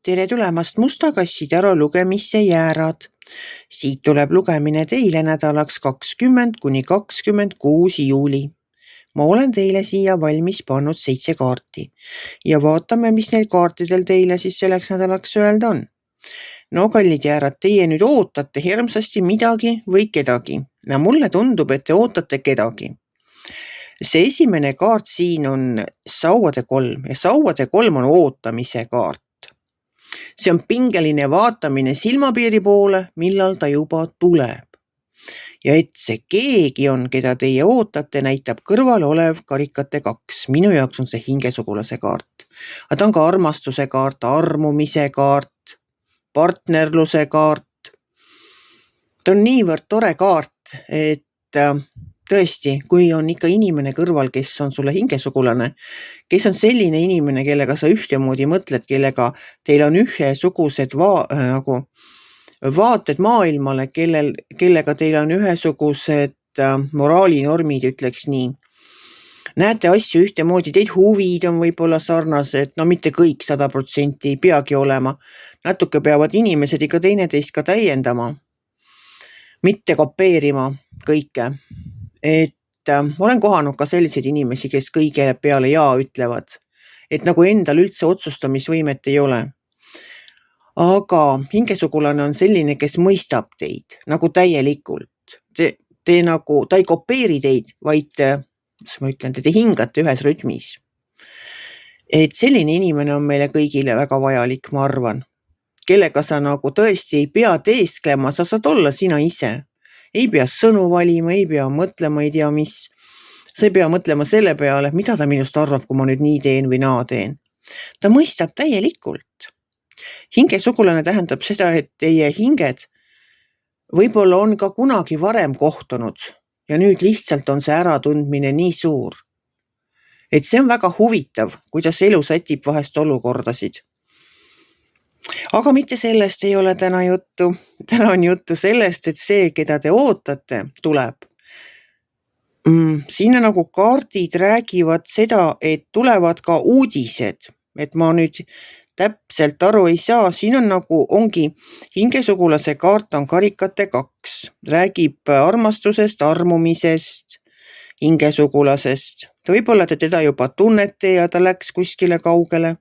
Tere tulemast Musta kassi taro lugemisse jäärad. Siit tuleb lugemine teile nädalaks 20–26 juuli. Ma olen teile siia valmis pannud 7 kaarti ja vaatame, mis neil kaartidel teile siis selleks nädalaks öelda on. No kallid jäärad, teie nüüd ootate hirmsasti midagi või kedagi. Ja mulle tundub, et te ootate kedagi. See esimene kaart siin on sauade 3 ja sauade 3 on ootamise kaart. See on pingeline vaatamine silmapiiri poole, millal ta juba tuleb. Ja et see keegi on, keda teie ootate, näitab kõrval olev karikate 2. Minu jaoks on see hingesugulase kaart. Aga ta on ka armastuse kaart, armumise kaart, partnerluse kaart. Ta on niivõrd tore kaart, et tõesti, kui on ikka inimene kõrval, kes on sulle hingesugulane, kes on selline inimene, kellega sa ühtemoodi mõtled, kellega teil on ühesugused vaated maailmale, kellega teil on ühesugused moraalinormid, ütleks nii. Näete asju ühtemoodi, teid huvid on võib-olla sarnased, no mitte kõik 100% ei peagi olema. Natuke peavad inimesed ikka teineteist ka täiendama, mitte kopeerima kõike. Et olen kohanud ka selliseid inimesi, kes kõige peale jaa ütlevad, et nagu endal üldse otsustamisvõimet ei ole. Aga hingesugulane on selline, kes mõistab teid nagu täielikult. Ta ei kopeeri teid, vaid te hingate ühes rütmis. Et selline inimene on meile kõigile väga vajalik, ma arvan. Kellega sa nagu tõesti ei pea teesklema, sa saad olla sina ise. Ei pea sõnu valima, ei pea mõtlema, ei tea mis. Sa ei pea mõtlema selle peale, mida ta minust arvab, kui ma nüüd nii teen või naa teen. Ta mõistab täielikult. Hingesugulane tähendab seda, et teie hinged võib-olla on ka kunagi varem kohtunud ja nüüd lihtsalt on see äratundmine nii suur. Et see on väga huvitav, kuidas elu sätib vahest olukordasid. Aga mitte sellest ei ole täna juttu. Täna on juttu sellest, et see, keda te ootate, tuleb. Siin nagu kaardid räägivad seda, et tulevad ka uudised. Et ma nüüd täpselt aru ei saa. Siin on ongi hingesugulase kaart on karikate 2. Räägib armastusest, armumisest, hingesugulasest. Võib-olla te teda juba tunnete ja ta läks kuskile kaugele.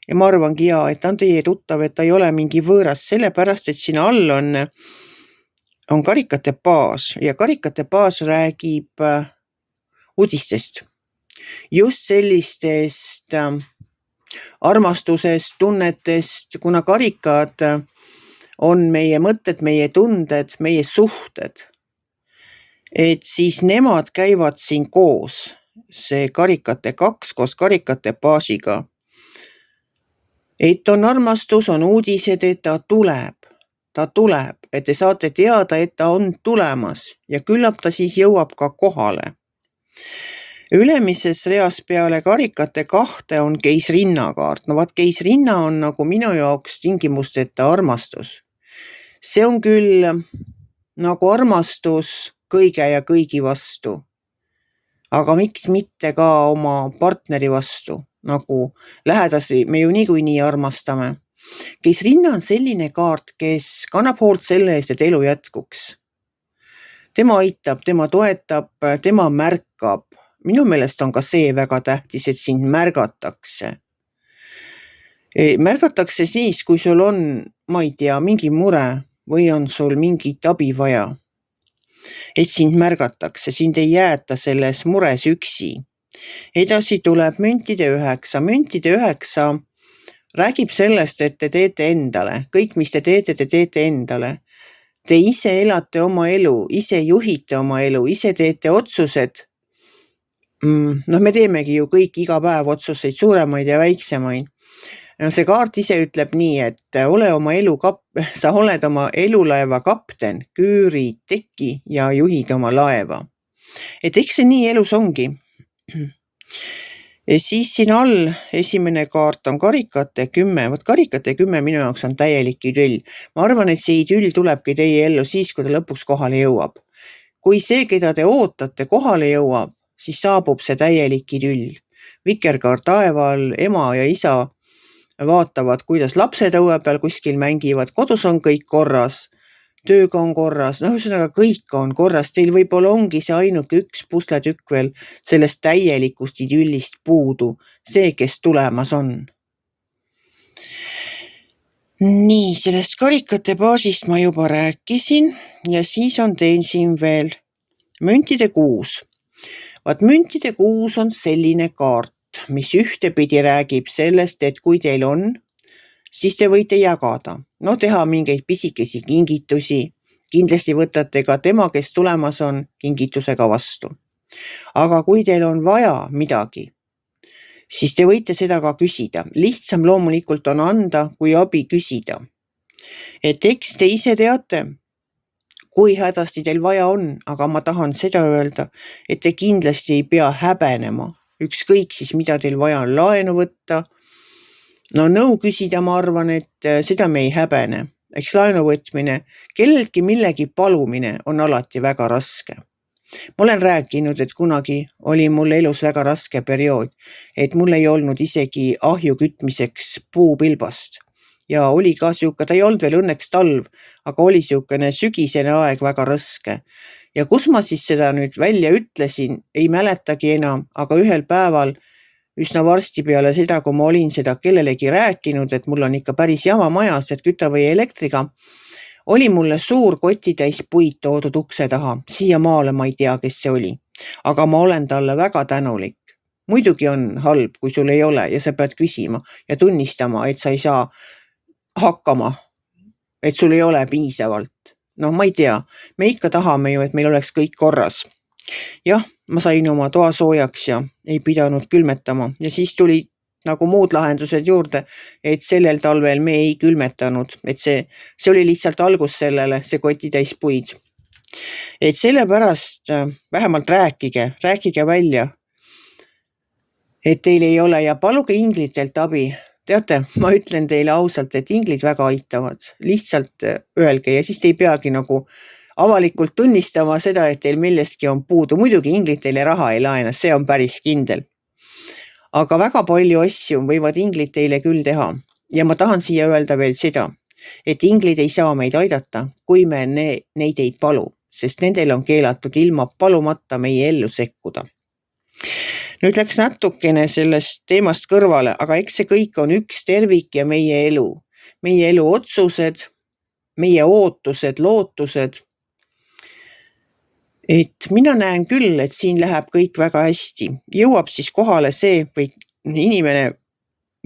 Ja ma arvangi et ta on teie tuttav, et ta ei ole mingi võõras, sellepärast, et siin all on karikate baas ja karikate baas räägib uudistest. Just sellistest armastusest, tunnetest, kuna karikad on meie mõtted, meie tunded, meie suhted. Et siis nemad käivad siin koos, see karikate 2 koos karikate baasiga. Et on armastus, on uudised, et ta tuleb, et te saate teada, et ta on tulemas ja küllap ta siis jõuab ka kohale. Ülemises reas peale karikate 2 on keisrinna kaart. No vaat keisrinna on nagu minu jaoks tingimusteta armastus. See on küll nagu armastus kõige ja kõigi vastu. Aga miks mitte ka oma partneri vastu? Nagu lähedasi me ju niikuinii armastame. Keisrinna on selline kaart, kes kannab hoolt selle eest, et elu jätkuks. Tema aitab, tema toetab, tema märkab. Minu meelest on ka see väga tähtis, et sind märgatakse. Märgatakse siis, kui sul on, ma ei tea, mingi mure või on sul mingit abi vaja. Et sind märgatakse, sind ei jäeta selles mures üksi. Edasi tuleb müntide 9. Müntide 9 räägib sellest, et te teete endale. Kõik, mis te teete endale. Te ise elate oma elu, ise juhite oma elu, ise teete otsused. Me teemegi ju kõik iga päev otsuseid, suuremaid ja väiksemaid. See kaart ise ütleb nii, et sa oled oma elulaeva kapten, küürid teki ja juhid oma laeva. Et eks see nii elus ongi. Ja siis siin all esimene kaart on karikate 10. Võt karikate 10 minu jaoks on täielik idüll. Ma arvan, et see idüll tulebki teie ellu siis, kui ta lõpuks kohale jõuab. Kui see, keda te ootate, kohale jõuab, siis saabub see täielik idüll. Vikerkaar taeval, ema ja isa vaatavad, kuidas lapsed õue peal kuskil mängivad, kodus on kõik korras, tööga on korras, ühesõnaga kõik on korras, teil võib-olla ongi see ainuke üks pusletükk veel sellest täielikust idüllist puudu, see, kes tulemas on. Nii, sellest karikate baasist ma juba rääkisin ja siis on teil siin veel müntide kuus. Vaat müntide kuus on selline kaart, mis ühtepidi räägib sellest, et kui teil on, siis te võite jagada, teha mingeid pisikesi kingitusi, kindlasti võtate ka tema, kes tulemas on, kingitusega vastu. Aga kui teil on vaja midagi, siis te võite seda ka küsida. Lihtsam loomulikult on anda, kui abi küsida. Et eks te ise teate, kui hädasti teil vaja on, aga ma tahan seda öelda, et te kindlasti ei pea häbenema. Ükskõik siis, mida teil vaja on laenu võtta. Nõu küsida, ma arvan, et seda me ei häbene. Eks laenu võtmine, kelleltki millegi palumine on alati väga raske. Ma olen rääkinud, et kunagi oli mul elus väga raske periood, et mul ei olnud isegi ahju kütmiseks puupilbast. Ja oli ka siuke, ta ei olnud veel õnneks talv, aga oli siukene sügisene aeg väga raske. Ja kus ma siis seda nüüd välja ütlesin, ei mäletagi enam, aga ühel päeval üsna varsti peale seda, kui ma olin seda kellelegi rääkinud, et mul on ikka päris jama majas, et küta või elektriga, oli mulle suur kotitäis puid toodud ukse taha. Siiamaale ma ei tea, kes see oli. Aga ma olen talle väga tänulik. Muidugi on halb, kui sul ei ole ja sa pead küsima ja tunnistama, et sa ei saa hakkama, et sul ei ole piisavalt. Ma ei tea. Me ikka tahame ju, et meil oleks kõik korras. Jah, ma sain oma toa soojaks ja ei pidanud külmetama ja siis tuli nagu muud lahendused juurde, et sellel talvel me ei külmetanud, et see oli lihtsalt algus sellele, see kotitäis puid. Et sellepärast vähemalt rääkige välja, et teil ei ole ja paluge inglitelt abi. Teate, ma ütlen teile ausalt, et inglid väga aitavad. Lihtsalt öelge ja siis te ei peagi nagu avalikult tunnistama seda, et teil millestki on puudu. Muidugi inglid teile raha ei laena, see on päris kindel. Aga väga palju asju võivad inglid teile küll teha ja ma tahan siia öelda veel seda, et inglid ei saa meid aidata, kui me neid ei palu, sest nendel on keelatud ilma palumata meie ellu sekkuda. Nüüd läks natukene sellest teemast kõrvale, aga eks see kõik on üks tervik ja meie elu otsused, meie ootused, lootused. Et mina näen küll, et siin läheb kõik väga hästi. Jõuab siis kohale see või inimene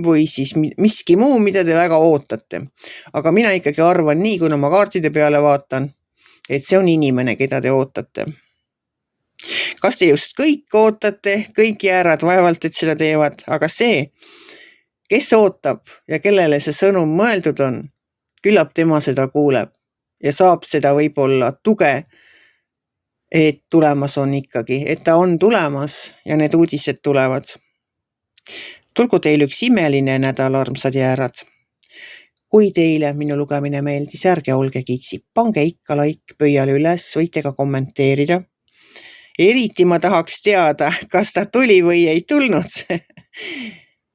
või siis miski muu, mida te väga ootate. Aga mina ikkagi arvan nii, kui ma kaartide peale vaatan, et see on inimene, keda te ootate. Kas te just kõik ootate, kõik jäärad vaevalt, et seda teevad, aga see, kes ootab ja kellele see sõnum mõeldud on, küllap tema seda kuuleb ja saab seda võib-olla tuge, et tulemas on ikkagi, et ta on tulemas ja need uudised tulevad. Tulgu teil üks imeline nädal, armsad jäärad. Kui teile minu lugemine meeldis, ärge olge kitsi, pange ikka like pöiale üles, võite ka kommenteerida. Eriti ma tahaks teada, kas ta tuli või ei tulnud.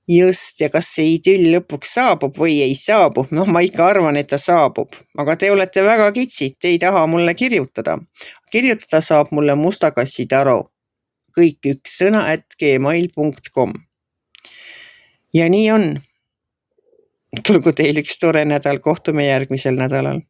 Just, ja kas see idüll lõpuks saabub või ei saabu? Ma ikka arvan, et ta saabub, aga te olete väga kitsid, te ei taha mulle kirjutada. Kirjutada saab mulle Mustakassi Taro. Kõik üks sõna @gmail.com. Ja nii on. Tulgu teil üks tore nädal, kohtume järgmisel nädalal.